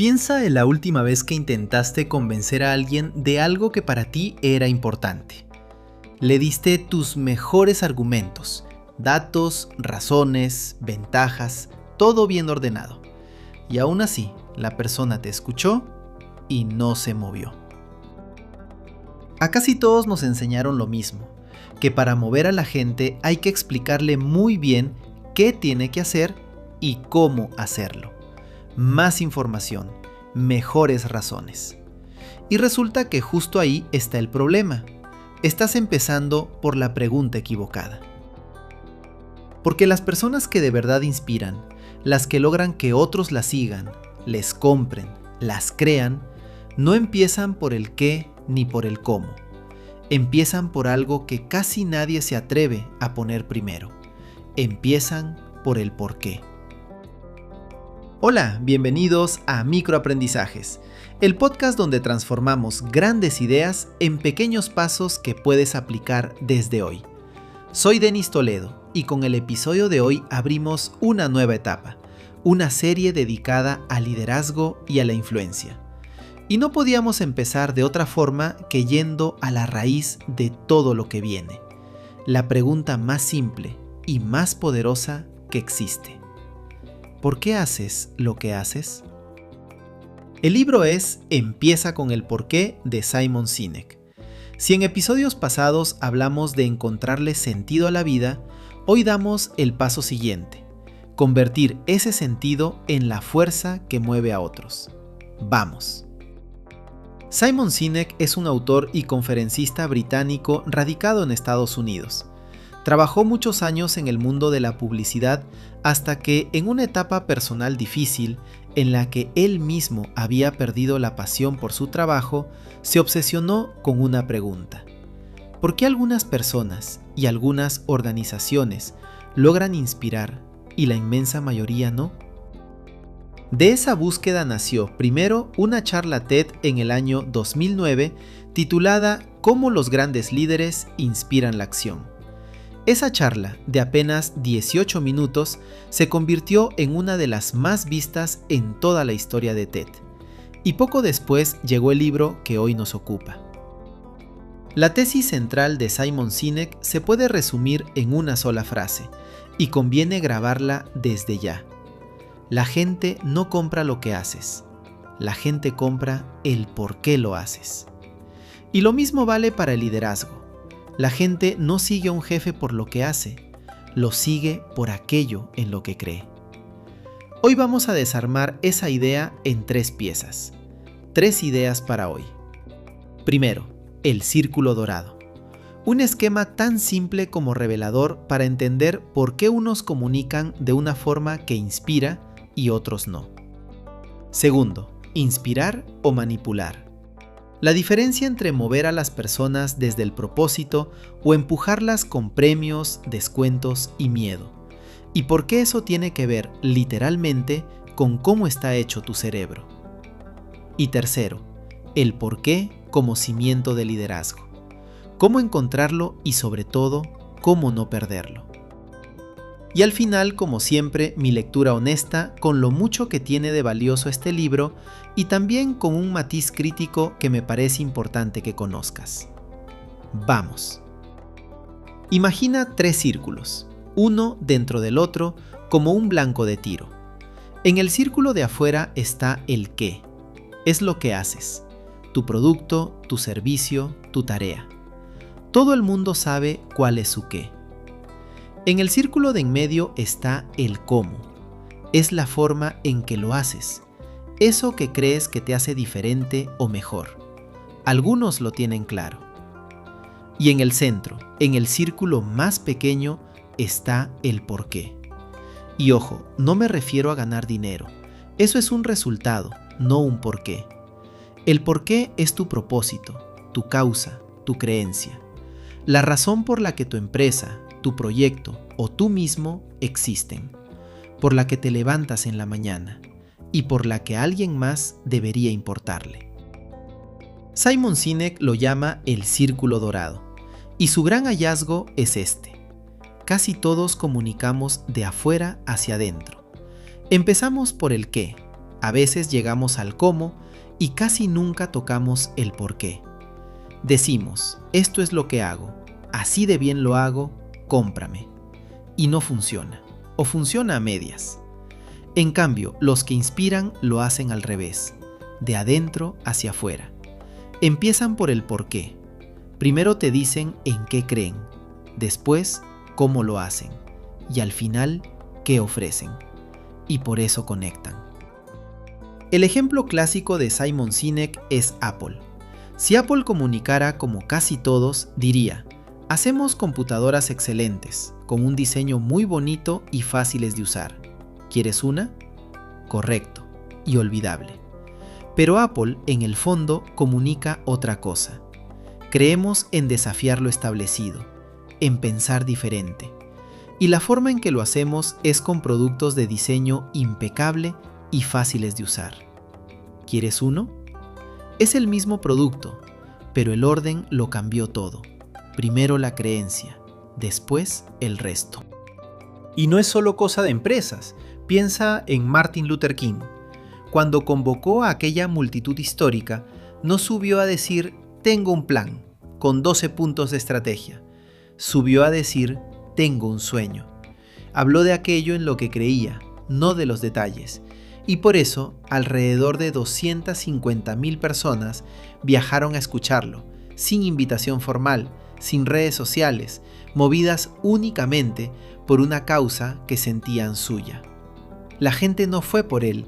Piensa en la última vez que intentaste convencer a alguien de algo que para ti era importante. Le diste tus mejores argumentos, datos, razones, ventajas, todo bien ordenado. Y aún así, la persona te escuchó y no se movió. A casi todos nos enseñaron lo mismo, que para mover a la gente hay que explicarle muy bien qué tiene que hacer y cómo hacerlo. Más información, mejores razones. Y resulta que justo ahí está el problema. Estás empezando por la pregunta equivocada. Porque las personas que de verdad inspiran, las que logran que otros las sigan, les compren, las crean, no empiezan por el qué ni por el cómo. Empiezan por algo que casi nadie se atreve a poner primero. Empiezan por el por qué. Hola, bienvenidos a Microaprendizajes, el podcast donde transformamos grandes ideas en pequeños pasos que puedes aplicar desde hoy. Soy Denis Toledo y con el episodio de hoy abrimos una nueva etapa, una serie dedicada al liderazgo y a la influencia. Y no podíamos empezar de otra forma que yendo a la raíz de todo lo que viene, la pregunta más simple y más poderosa que existe. ¿Por qué haces lo que haces? El libro es Empieza con el porqué de Simon Sinek. Si en episodios pasados hablamos de encontrarle sentido a la vida, hoy damos el paso siguiente, convertir ese sentido en la fuerza que mueve a otros. ¡Vamos! Simon Sinek es un autor y conferencista británico radicado en Estados Unidos. Trabajó muchos años en el mundo de la publicidad hasta que, en una etapa personal difícil, en la que él mismo había perdido la pasión por su trabajo, se obsesionó con una pregunta. ¿Por qué algunas personas y algunas organizaciones logran inspirar y la inmensa mayoría no? De esa búsqueda nació primero una charla TED en el año 2009 titulada «Cómo los grandes líderes inspiran la acción». Esa charla, de apenas 18 minutos, se convirtió en una de las más vistas en toda la historia de TED. Y poco después llegó el libro que hoy nos ocupa. La tesis central de Simon Sinek se puede resumir en una sola frase, y conviene grabarla desde ya. La gente no compra lo que haces, la gente compra el por qué lo haces. Y lo mismo vale para el liderazgo. La gente no sigue a un jefe por lo que hace, lo sigue por aquello en lo que cree. Hoy vamos a desarmar esa idea en 3 piezas. 3 ideas para hoy. Primero, el círculo dorado. Un esquema tan simple como revelador para entender por qué unos comunican de una forma que inspira y otros no. Segundo, inspirar o manipular. La diferencia entre mover a las personas desde el propósito o empujarlas con premios, descuentos y miedo. Y por qué eso tiene que ver, literalmente, con cómo está hecho tu cerebro. Y tercero, el por qué como cimiento de liderazgo. Cómo encontrarlo y sobre todo, cómo no perderlo. Y al final, como siempre, mi lectura honesta con lo mucho que tiene de valioso este libro y también con un matiz crítico que me parece importante que conozcas. Vamos. Imagina 3 círculos, uno dentro del otro como un blanco de tiro. En el círculo de afuera está el qué, es lo que haces, tu producto, tu servicio, tu tarea. Todo el mundo sabe cuál es su qué. En el círculo de en medio está el cómo. Es la forma en que lo haces. Eso que crees que te hace diferente o mejor. Algunos lo tienen claro. Y en el centro, en el círculo más pequeño, está el porqué. Y ojo, no me refiero a ganar dinero. Eso es un resultado, no un porqué. El porqué es tu propósito, tu causa, tu creencia. La razón por la que tu empresa, tu proyecto o tú mismo existen, por la que te levantas en la mañana y por la que a alguien más debería importarle. Simon Sinek lo llama el círculo dorado, y su gran hallazgo es este. Casi todos comunicamos de afuera hacia adentro. Empezamos por el qué, A veces llegamos al cómo y casi nunca tocamos el por qué. Decimos, esto es lo que hago, así de bien lo hago, cómprame. Y no funciona, o funciona a medias. En cambio, los que inspiran lo hacen al revés, de adentro hacia afuera. Empiezan por el por qué. Primero te dicen en qué creen, después cómo lo hacen y al final qué ofrecen. Y por eso conectan. El ejemplo clásico de Simon Sinek es Apple. Si Apple comunicara como casi todos, diría: hacemos computadoras excelentes, con un diseño muy bonito y fáciles de usar. ¿Quieres una? Correcto, y olvidable. Pero Apple, en el fondo, comunica otra cosa. Creemos en desafiar lo establecido, en pensar diferente. Y la forma en que lo hacemos es con productos de diseño impecable y fáciles de usar. ¿Quieres uno? Es el mismo producto, pero el orden lo cambió todo. Primero la creencia, después el resto. Y no es solo cosa de empresas. Piensa en Martin Luther King. Cuando convocó a aquella multitud histórica, no subió a decir: tengo un plan, con 12 puntos de estrategia. Subió a decir: tengo un sueño. Habló de aquello en lo que creía, no de los detalles. Y por eso, alrededor de 250,000 personas viajaron a escucharlo, sin invitación formal, sin redes sociales, movidas únicamente por una causa que sentían suya. La gente no fue por él,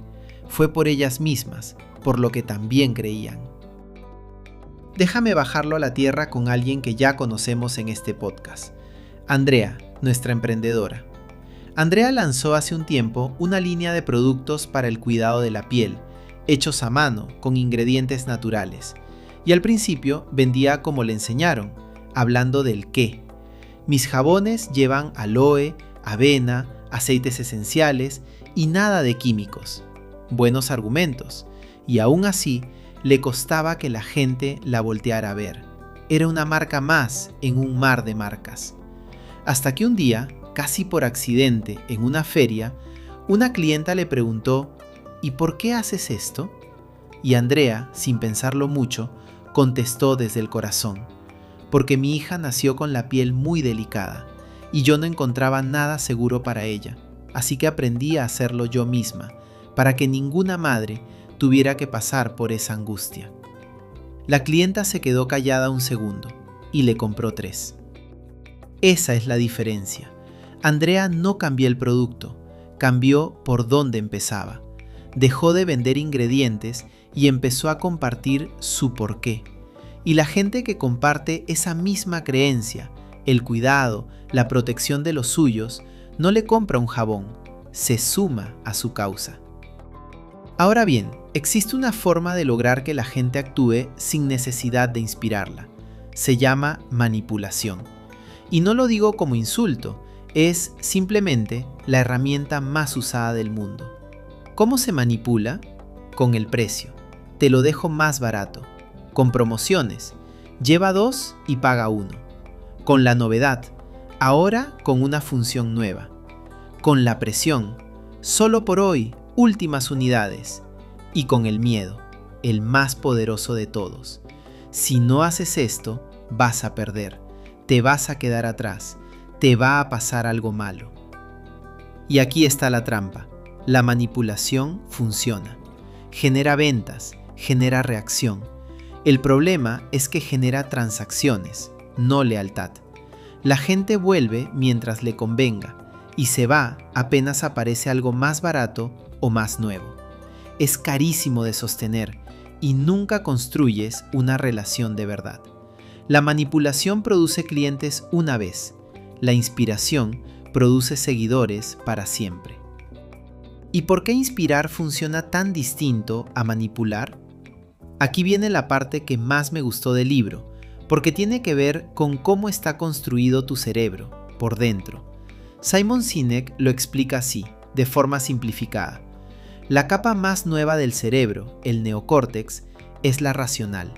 fue por ellas mismas, por lo que también creían. Déjame bajarlo a la tierra con alguien que ya conocemos en este podcast. Andrea, nuestra emprendedora. Andrea lanzó hace un tiempo una línea de productos para el cuidado de la piel, hechos a mano, con ingredientes naturales. Y al principio vendía como le enseñaron, hablando del qué. Mis jabones llevan aloe, avena, aceites esenciales y nada de químicos. Buenos argumentos. Y aún así, le costaba que la gente la volteara a ver. Era una marca más en un mar de marcas. Hasta que un día, casi por accidente, en una feria, una clienta le preguntó: ¿y por qué haces esto? Y Andrea, sin pensarlo mucho, contestó desde el corazón: porque mi hija nació con la piel muy delicada y yo no encontraba nada seguro para ella, así que aprendí a hacerlo yo misma, para que ninguna madre tuviera que pasar por esa angustia. La clienta se quedó callada un segundo y le compró 3. Esa es la diferencia. Andrea no cambió el producto, cambió por dónde empezaba. Dejó de vender ingredientes y empezó a compartir su porqué. Y la gente que comparte esa misma creencia, el cuidado, la protección de los suyos, no le compra un jabón, se suma a su causa. Ahora bien, existe una forma de lograr que la gente actúe sin necesidad de inspirarla. Se llama manipulación. Y no lo digo como insulto, es simplemente la herramienta más usada del mundo. ¿Cómo se manipula? Con el precio. Te lo dejo más barato. Con promociones. Lleva 2 y paga 1. Con la novedad. Ahora con una función nueva. Con la presión. Solo por hoy, últimas unidades. Y con el miedo, el más poderoso de todos. Si no haces esto, vas a perder. Te vas a quedar atrás. Te va a pasar algo malo. Y aquí está la trampa. La manipulación funciona. Genera ventas, genera reacción. El problema es que genera transacciones, no lealtad. La gente vuelve mientras le convenga y se va apenas aparece algo más barato o más nuevo. Es carísimo de sostener y nunca construyes una relación de verdad. La manipulación produce clientes una vez. La inspiración produce seguidores para siempre. ¿Y por qué inspirar funciona tan distinto a manipular? Aquí viene la parte que más me gustó del libro, porque tiene que ver con cómo está construido tu cerebro, por dentro. Simon Sinek lo explica así, de forma simplificada. La capa más nueva del cerebro, el neocórtex, es la racional.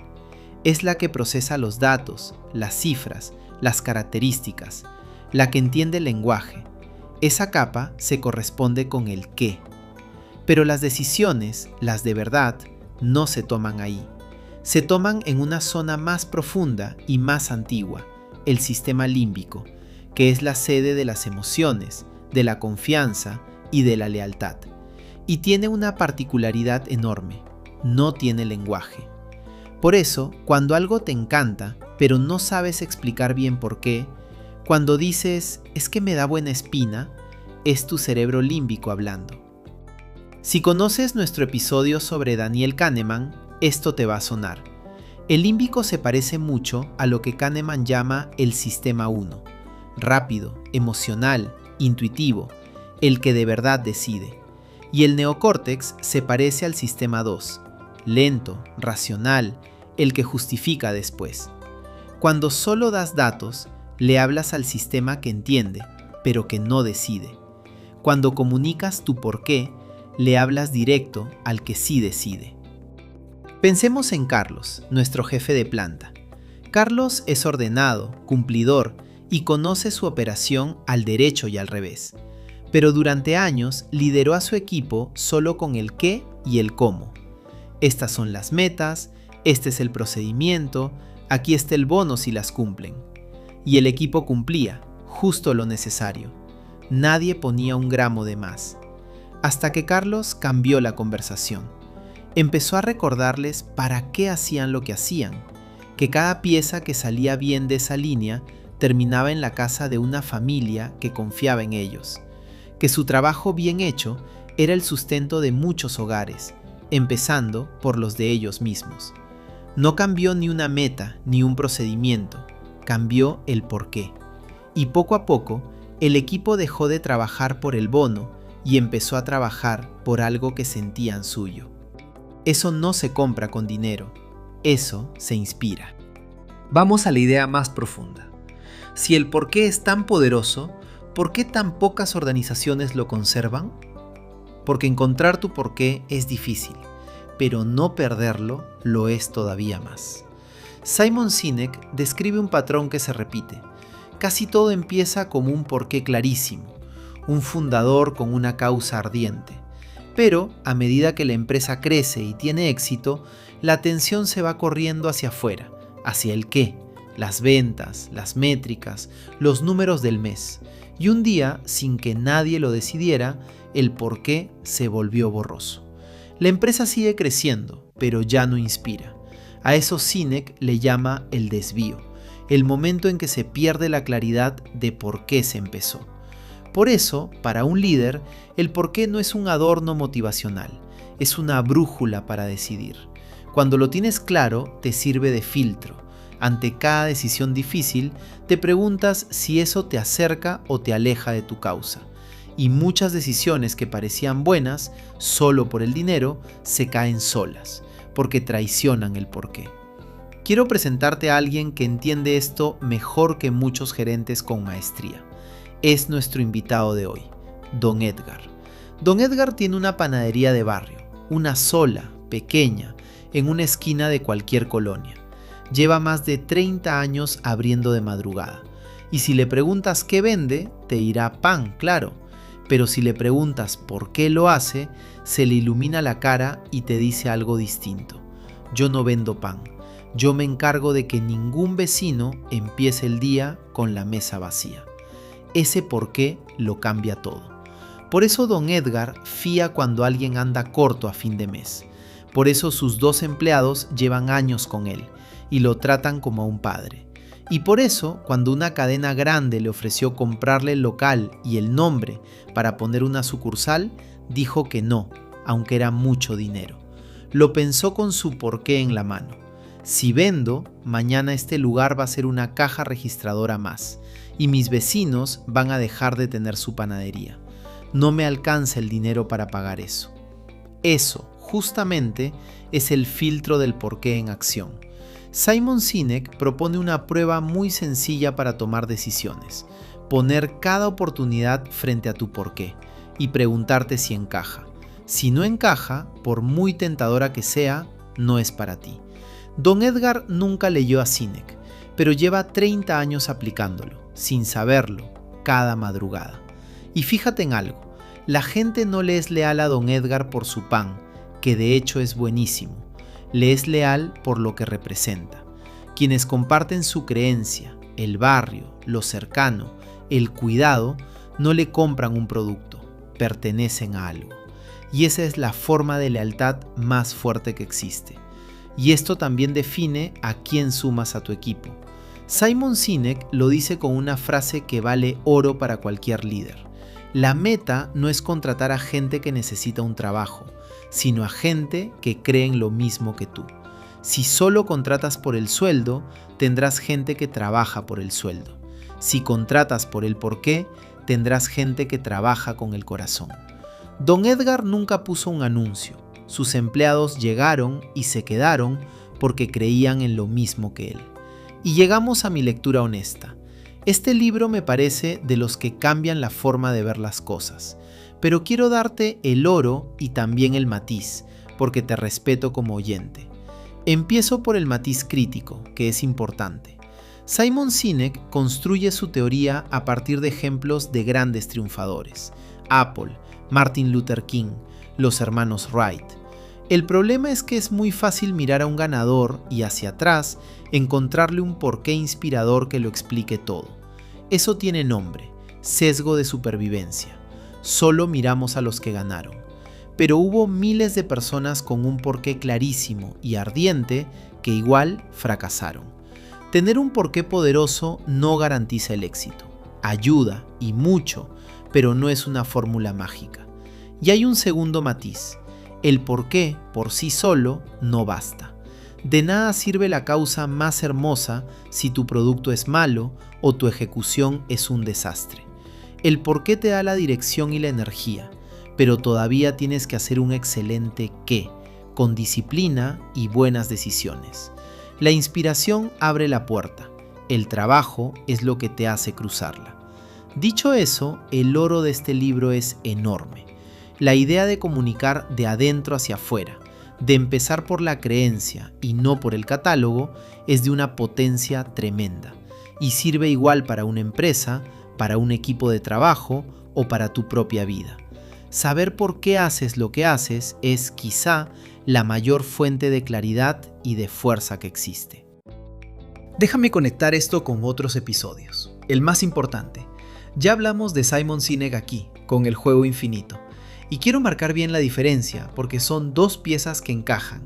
Es la que procesa los datos, las cifras, las características, la que entiende el lenguaje. Esa capa se corresponde con el qué. Pero las decisiones, las de verdad, no se toman ahí. Se toman en una zona más profunda y más antigua, el sistema límbico, que es la sede de las emociones, de la confianza y de la lealtad. Y tiene una particularidad enorme: no tiene lenguaje. Por eso, cuando algo te encanta, pero no sabes explicar bien por qué, cuando dices «es que me da buena espina», es tu cerebro límbico hablando. Si conoces nuestro episodio sobre Daniel Kahneman, esto te va a sonar. El límbico se parece mucho a lo que Kahneman llama el sistema 1, rápido, emocional, intuitivo, el que de verdad decide. Y el neocórtex se parece al sistema 2, lento, racional, el que justifica después. Cuando solo das datos, le hablas al sistema que entiende, pero que no decide. Cuando comunicas tu porqué, le hablas directo al que sí decide. Pensemos en Carlos, nuestro jefe de planta. Carlos es ordenado, cumplidor y conoce su operación al derecho y al revés. Pero durante años lideró a su equipo solo con el qué y el cómo. Estas son las metas, este es el procedimiento, aquí está el bono si las cumplen. Y el equipo cumplía, justo lo necesario. Nadie ponía un gramo de más. Hasta que Carlos cambió la conversación. Empezó a recordarles para qué hacían lo que hacían, que cada pieza que salía bien de esa línea terminaba en la casa de una familia que confiaba en ellos, que su trabajo bien hecho era el sustento de muchos hogares, empezando por los de ellos mismos. No cambió ni una meta ni un procedimiento, cambió el porqué. Y poco a poco, el equipo dejó de trabajar por el bono y empezó a trabajar por algo que sentían suyo. Eso no se compra con dinero, eso se inspira. Vamos a la idea más profunda. Si el porqué es tan poderoso, ¿por qué tan pocas organizaciones lo conservan? Porque encontrar tu porqué es difícil, pero no perderlo lo es todavía más. Simon Sinek describe un patrón que se repite. Casi todo empieza como un porqué clarísimo, un fundador con una causa ardiente. Pero, a medida que la empresa crece y tiene éxito, la atención se va corriendo hacia afuera, hacia el qué, las ventas, las métricas, los números del mes. Y un día, sin que nadie lo decidiera, el porqué se volvió borroso. La empresa sigue creciendo, pero ya no inspira. A eso Sinek le llama el desvío, el momento en que se pierde la claridad de por qué se empezó. Por eso, para un líder, el porqué no es un adorno motivacional, es una brújula para decidir. Cuando lo tienes claro, te sirve de filtro. Ante cada decisión difícil, te preguntas si eso te acerca o te aleja de tu causa. Y muchas decisiones que parecían buenas, solo por el dinero, se caen solas, porque traicionan el porqué. Quiero presentarte a alguien que entiende esto mejor que muchos gerentes con maestría. Es nuestro invitado de hoy, Don Edgar. Don Edgar tiene una panadería de barrio, una sola, pequeña, en una esquina de cualquier colonia. Lleva más de 30 años abriendo de madrugada. Y si le preguntas qué vende, te dirá pan, claro. Pero si le preguntas por qué lo hace, se le ilumina la cara y te dice algo distinto. Yo no vendo pan. Yo me encargo de que ningún vecino empiece el día con la mesa vacía. Ese porqué lo cambia todo. Por eso Don Edgar fía cuando alguien anda corto a fin de mes. Por eso sus 2 empleados llevan años con él y lo tratan como a un padre. Y por eso, cuando una cadena grande le ofreció comprarle el local y el nombre para poner una sucursal, dijo que no, aunque era mucho dinero. Lo pensó con su porqué en la mano. Si vendo, mañana este lugar va a ser una caja registradora más, y mis vecinos van a dejar de tener su panadería. No me alcanza el dinero para pagar eso. Eso, justamente, es el filtro del porqué en acción. Simon Sinek propone una prueba muy sencilla para tomar decisiones. Poner cada oportunidad frente a tu porqué y preguntarte si encaja. Si no encaja, por muy tentadora que sea, no es para ti. Don Edgar nunca leyó a Sinek, pero lleva 30 años aplicándolo, sin saberlo, cada madrugada. Y fíjate en algo, La gente no le es leal a don Edgar por su pan, que de hecho es buenísimo. Le es leal por lo que representa. Quienes comparten su creencia, el barrio, lo cercano, el cuidado, no le compran un producto, pertenecen a algo. Y esa es la forma de lealtad más fuerte que existe. Y esto también define a quién sumas a tu equipo. Simon Sinek lo dice con una frase que vale oro para cualquier líder. La meta no es contratar a gente que necesita un trabajo, sino a gente que cree en lo mismo que tú. Si solo contratas por el sueldo, tendrás gente que trabaja por el sueldo. Si contratas por el porqué, tendrás gente que trabaja con el corazón. Don Edgar nunca puso un anuncio. Sus empleados llegaron y se quedaron porque creían en lo mismo que él. Y llegamos a mi lectura honesta. Este libro me parece de los que cambian la forma de ver las cosas, pero quiero darte el oro y también el matiz, porque te respeto como oyente. Empiezo por el matiz crítico, que es importante. Simon Sinek construye su teoría a partir de ejemplos de grandes triunfadores: Apple, Martin Luther King, los hermanos Wright. El problema es que es muy fácil mirar a un ganador y hacia atrás encontrarle un porqué inspirador que lo explique todo. Eso tiene nombre: sesgo de supervivencia. Solo miramos a los que ganaron. Pero hubo miles de personas con un porqué clarísimo y ardiente que igual fracasaron. Tener un porqué poderoso no garantiza el éxito. Ayuda, y mucho, pero no es una fórmula mágica. Y hay un segundo matiz. El porqué por sí solo no basta. De nada sirve la causa más hermosa si tu producto es malo o tu ejecución es un desastre. El porqué te da la dirección y la energía, pero todavía tienes que hacer un excelente qué, con disciplina y buenas decisiones. La inspiración abre la puerta, el trabajo es lo que te hace cruzarla. Dicho eso, el oro de este libro es enorme. La idea de comunicar de adentro hacia afuera, de empezar por la creencia y no por el catálogo, es de una potencia tremenda y sirve igual para una empresa, para un equipo de trabajo o para tu propia vida. Saber por qué haces lo que haces es quizá la mayor fuente de claridad y de fuerza que existe. Déjame conectar esto con otros episodios. El más importante. Ya hablamos de Simon Sinek aquí, con el juego infinito. Y quiero marcar bien la diferencia porque son dos piezas que encajan.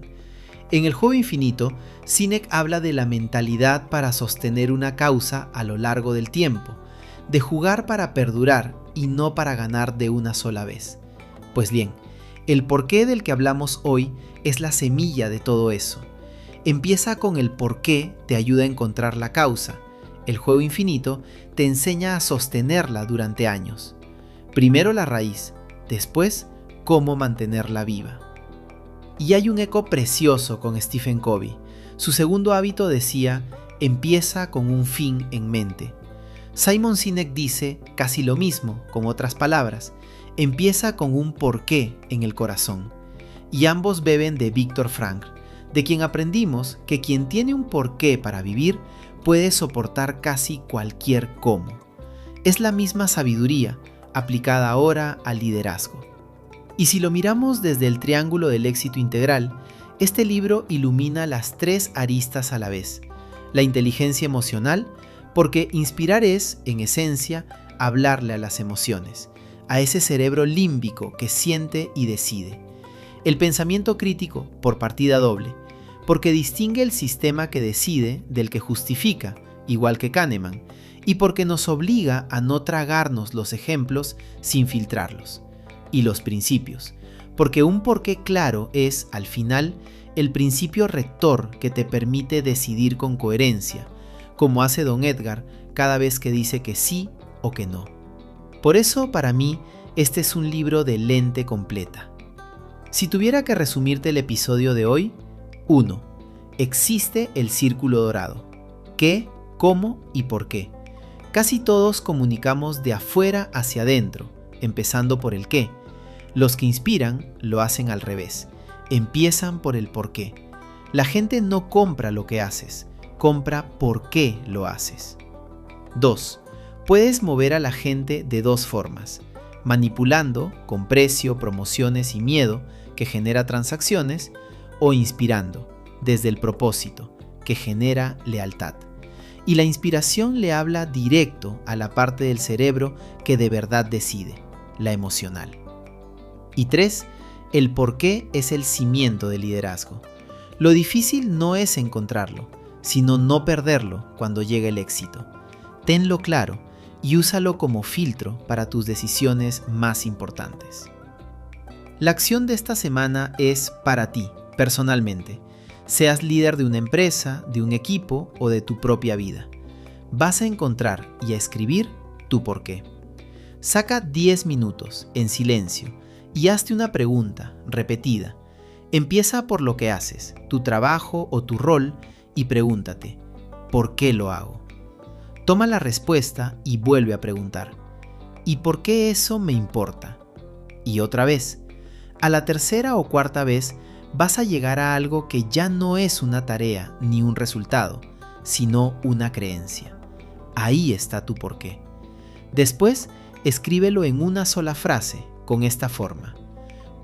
En el juego infinito, Sinek habla de la mentalidad para sostener una causa a lo largo del tiempo, de jugar para perdurar y no para ganar de una sola vez. Pues bien, el porqué del que hablamos hoy es la semilla de todo eso. Empieza con el porqué, te ayuda a encontrar la causa. El juego infinito te enseña a sostenerla durante años. Primero la raíz, después cómo mantenerla viva. Y hay un eco precioso con Stephen Covey. Su segundo hábito decía: empieza con un fin en mente. Simon Sinek dice casi lo mismo, con otras palabras: empieza con un porqué en el corazón. Y ambos beben de Viktor Frankl, de quien aprendimos que quien tiene un porqué para vivir puede soportar casi cualquier cómo. Es la misma sabiduría aplicada ahora al liderazgo. Y si lo miramos desde el triángulo del éxito integral, este libro ilumina las tres aristas a la vez. La inteligencia emocional, porque inspirar es, en esencia, hablarle a las emociones, a ese cerebro límbico que siente y decide. El pensamiento crítico, por partida doble, porque distingue el sistema que decide del que justifica, igual que Kahneman, y porque nos obliga a no tragarnos los ejemplos sin filtrarlos. Y los principios, porque un porqué claro es, al final, el principio rector que te permite decidir con coherencia, como hace don Edgar cada vez que dice que sí o que no. Por eso, para mí, este es un libro de lente completa. Si tuviera que resumirte el episodio de hoy: 1. Existe el círculo dorado. ¿Qué, cómo y por qué? Casi todos comunicamos de afuera hacia adentro, empezando por el qué. Los que inspiran lo hacen al revés. Empiezan por el por qué. La gente no compra lo que haces, compra por qué lo haces. 2. Puedes mover a la gente de dos formas. manipulando con precio, promociones y miedo que genera transacciones, o inspirando desde el propósito que genera lealtad. Y la inspiración le habla directo a la parte del cerebro que de verdad decide, la emocional. Y 3, el por qué es el cimiento del liderazgo. Lo difícil no es encontrarlo, sino no perderlo cuando llegue el éxito. Tenlo claro y úsalo como filtro para tus decisiones más importantes. La acción de esta semana es para ti, personalmente. Seas líder de una empresa, de un equipo o de tu propia vida. Vas a encontrar y a escribir tu porqué. Saca 10 minutos en silencio y hazte una pregunta repetida. Empieza por lo que haces, tu trabajo o tu rol, y pregúntate, ¿por qué lo hago? Toma la respuesta y vuelve a preguntar, ¿y por qué eso me importa? Y otra vez. A la tercera o cuarta vez vas a llegar a algo que ya no es una tarea ni un resultado, sino una creencia. Ahí está tu porqué. Después, escríbelo en una sola frase con esta forma: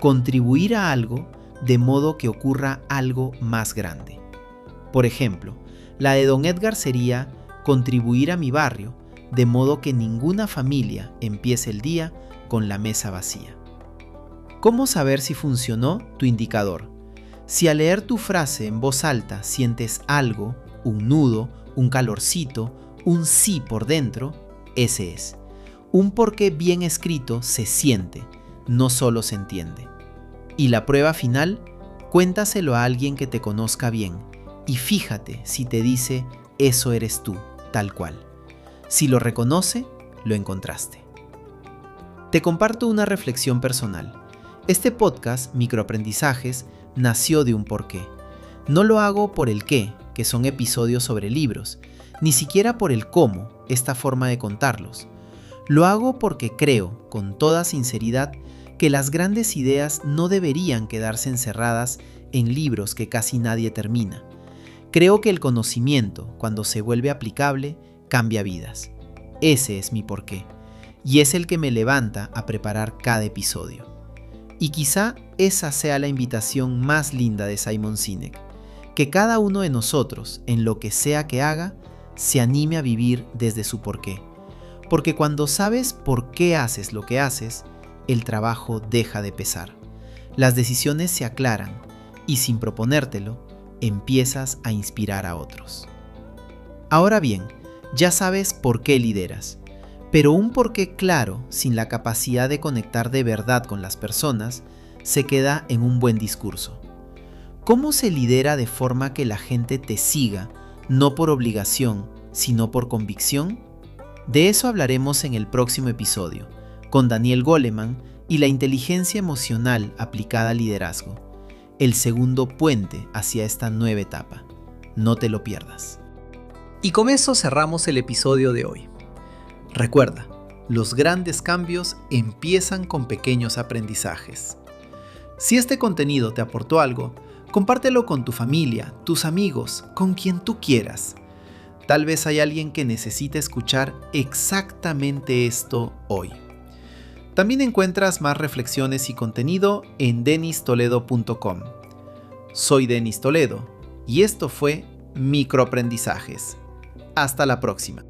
contribuir a algo de modo que ocurra algo más grande. Por ejemplo, la de Don Edgar sería contribuir a mi barrio de modo que ninguna familia empiece el día con la mesa vacía. ¿Cómo saber si funcionó tu indicador? Si al leer tu frase en voz alta sientes algo, un nudo, un calorcito, un sí por dentro, ese es. Un porqué bien escrito se siente, no solo se entiende. Y la prueba final, cuéntaselo a alguien que te conozca bien y fíjate si te dice eso eres tú, tal cual. Si lo reconoce, lo encontraste. Te comparto una reflexión personal. Este podcast, Microaprendizajes, nació de un porqué. No lo hago por el qué, que son episodios sobre libros, ni siquiera por el cómo, esta forma de contarlos. Lo hago porque creo, con toda sinceridad, que las grandes ideas no deberían quedarse encerradas en libros que casi nadie termina. Creo que el conocimiento, cuando se vuelve aplicable, cambia vidas. Ese es mi porqué, y es el que me levanta a preparar cada episodio. Y quizá esa sea la invitación más linda de Simon Sinek, que cada uno de nosotros, en lo que sea que haga, se anime a vivir desde su porqué. Porque cuando sabes por qué haces lo que haces, el trabajo deja de pesar. Las decisiones se aclaran y sin proponértelo, empiezas a inspirar a otros. Ahora bien, ya sabes por qué lideras. Pero un porqué claro, sin la capacidad de conectar de verdad con las personas, se queda en un buen discurso. ¿Cómo se lidera de forma que la gente te siga, no por obligación, sino por convicción? De eso hablaremos en el próximo episodio, con Daniel Goleman y la inteligencia emocional aplicada al liderazgo, el segundo puente hacia esta nueva etapa. No te lo pierdas. Y con eso cerramos el episodio de hoy. Recuerda, los grandes cambios empiezan con pequeños aprendizajes. Si este contenido te aportó algo, compártelo con tu familia, tus amigos, con quien tú quieras. Tal vez hay alguien que necesite escuchar exactamente esto hoy. También encuentras más reflexiones y contenido en denistoledo.com. Soy Denis Toledo y esto fue Microaprendizajes. Hasta la próxima.